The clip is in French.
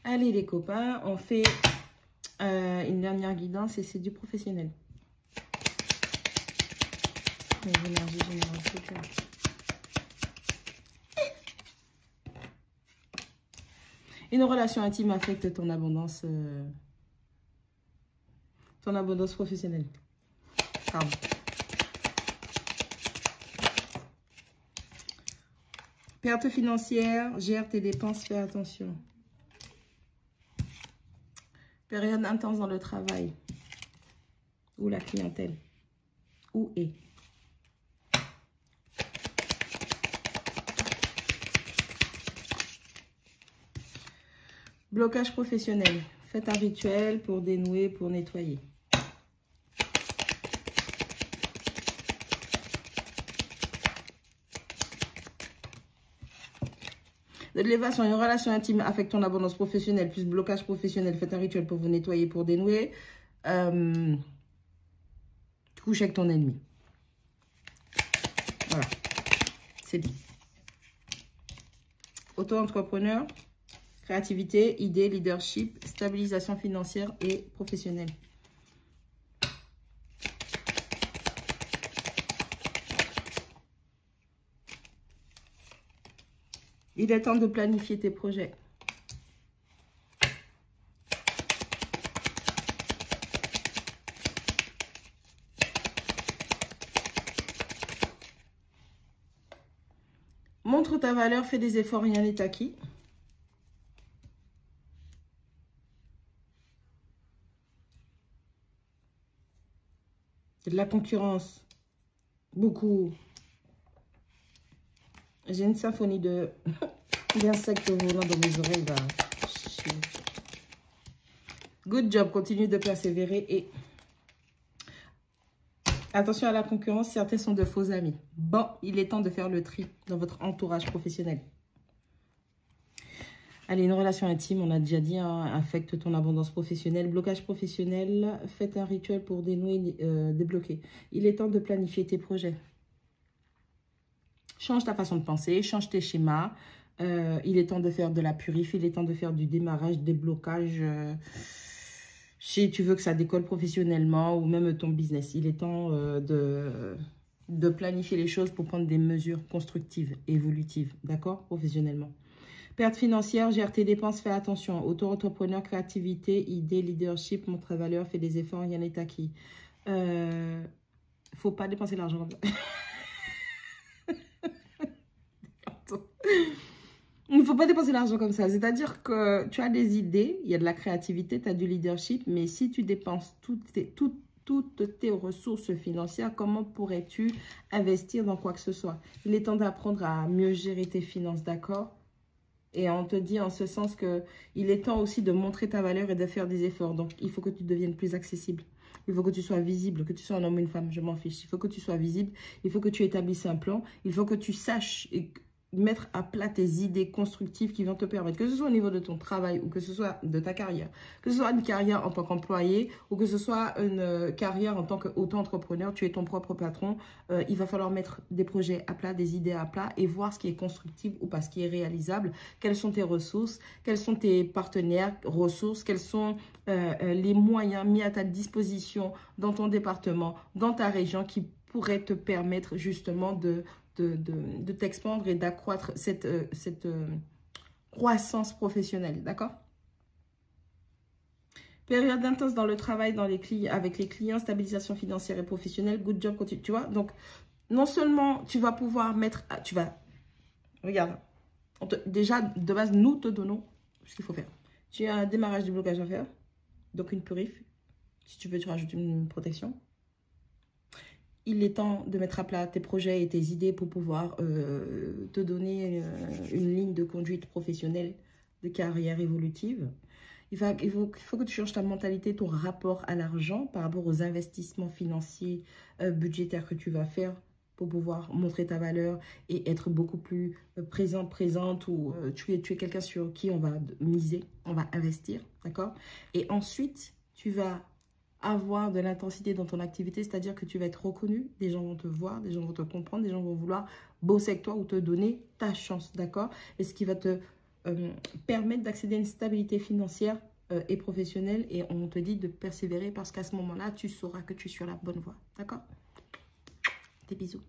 Allez les copains, on fait une dernière guidance et c'est du professionnel. Les énergies générales, c'est clair. Une relation intime affecte ton abondance professionnelle. Pardon. Perte financière, gère tes dépenses, fais attention. Période intense dans le travail. Ou la clientèle. Où est. Blocage professionnel. Faites un rituel pour dénouer, pour nettoyer. De l'élévation, une relation intime affecte ton abondance professionnelle, plus blocage professionnel. Faites un rituel pour vous nettoyer, pour dénouer. Couche avec ton ennemi. Voilà. C'est dit. Auto-entrepreneur, créativité, idée, leadership, stabilisation financière et professionnelle. Il est temps de planifier tes projets. Montre ta valeur, fais des efforts, rien n'est acquis. De la concurrence, beaucoup. J'ai une symphonie d'insectes volants dans mes oreilles. Bah, good job, continue de persévérer et attention à la concurrence, certains sont de faux amis. Bon, il est temps de faire le tri dans votre entourage professionnel. Allez, une relation intime, on a déjà dit, hein, affecte ton abondance professionnelle. Blocage professionnel, faites un rituel pour dénouer, débloquer. Il est temps de planifier tes projets. Change ta façon de penser, change tes schémas. Il est temps de faire de la purif, il est temps de faire du démarrage, déblocage. Si tu veux que ça décolle professionnellement ou même ton business, il est temps de planifier les choses pour prendre des mesures constructives, évolutives, d'accord, professionnellement. Perte financière, gère tes dépenses, fais attention. Auto-entrepreneur, créativité, idée, leadership, montre valeur, fais des efforts, rien n'est acquis. Faut pas dépenser l'argent. Il ne faut pas dépenser l'argent comme ça. C'est-à-dire que tu as des idées, il y a de la créativité, tu as du leadership, mais si tu dépenses toutes tes ressources financières, comment pourrais-tu investir dans quoi que ce soit? Il est temps d'apprendre à mieux gérer tes finances, d'accord? Et on te dit en ce sens qu'il est temps aussi de montrer ta valeur et de faire des efforts. Donc, il faut que tu deviennes plus accessible. Il faut que tu sois visible, que tu sois un homme ou une femme, je m'en fiche. Il faut que tu sois visible, il faut que tu établisses un plan, il faut que tu saches mettre à plat tes idées constructives qui vont te permettre, que ce soit au niveau de ton travail ou que ce soit de ta carrière, que ce soit une carrière en tant qu'employé ou que ce soit une carrière en tant qu'auto-entrepreneur, tu es ton propre patron, il va falloir mettre des projets à plat, des idées à plat et voir ce qui est constructif ou pas, ce qui est réalisable, quelles sont tes ressources, quels sont tes partenaires, ressources, quels sont les moyens mis à ta disposition dans ton département, dans ta région qui pourraient te permettre justement de t'expandre et d'accroître cette croissance professionnelle, d'accord? Période intense dans le travail avec les clients, stabilisation financière et professionnelle, good job, continue, tu vois? Donc, non seulement tu vas pouvoir mettre, regarde, déjà, de base, nous te donnons ce qu'il faut faire. Tu as un démarrage du blocage à faire, donc une purif, si tu veux, tu rajoutes une protection. Il est temps de mettre à plat tes projets et tes idées pour pouvoir te donner une ligne de conduite professionnelle, de carrière évolutive. Il faut que tu changes ta mentalité, ton rapport à l'argent par rapport aux investissements financiers, budgétaires que tu vas faire pour pouvoir montrer ta valeur et être beaucoup plus présente ou tu es quelqu'un sur qui on va miser, on va investir, d'accord? Et ensuite, tu vas avoir de l'intensité dans ton activité, c'est-à-dire que tu vas être reconnu, des gens vont te voir, des gens vont te comprendre, des gens vont vouloir bosser avec toi ou te donner ta chance, d'accord? Et ce qui va te permettre d'accéder à une stabilité financière et professionnelle. Et on te dit de persévérer parce qu'à ce moment-là, tu sauras que tu es sur la bonne voie. D'accord? Des bisous.